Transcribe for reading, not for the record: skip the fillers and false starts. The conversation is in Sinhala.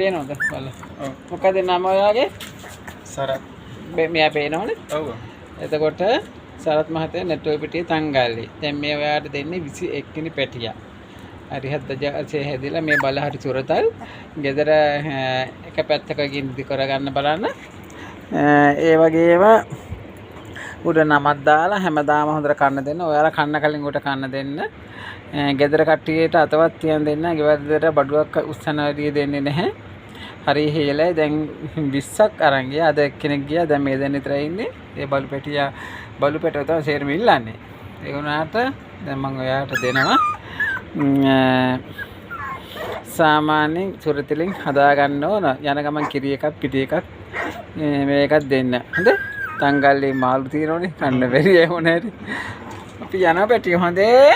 පේනවද බලන්න. ඔව්. මොකද නම ඔයාගේ? සරත්. මෙයා පේනවනේ? ඔව්. එතකොට සරත් මහත්තයා නෙට්ටෝ පිටියේ තංගල්ලි. දැන් මේ ඔයාට දෙන්නේ 21 වෙනි පැටියා. හරි හදජාසේ හැදිලා මේ බලහරි සුරතල් ගෙදර එක පැත්තකකින් ඉදි කරගන්න බලන්න. ඒ වගේම උඩ නමක් දාලා හැමදාම හොඳට කන්න දෙන්න. ඔයාලා කන්න කලින් උඩ කන්න දෙන්න. ගෙදර කට්ටියට අතවත් තියන් දෙන්න. ගෙවල් බඩුවක් උස්සන වැඩිය දෙන්නේ නැහැ. හරි හේලයි දැන් 20ක් අරන් ගියා. අද එක්කෙනෙක් ගියා. දැන් මේ දැන් විතරයි ඉන්නේ. ඒ බලු පැටිය තමයි සේරම ඉල්ලන්නේ. ඒ වුණාට දැන් මම ඔයාට දෙනවා. සාමාන්‍යයෙන් සුරතලින් හදා ගන්න ඕන. යන ගමන් කිරි එකක් පිටි එකක් මේකක් දෙන්න. හොඳ? තංගල්ලේ මාළු తీරෝනේ කන්න බැරි ඒ මොනෑරි. අපි යනවා පැටිය හොඳේ.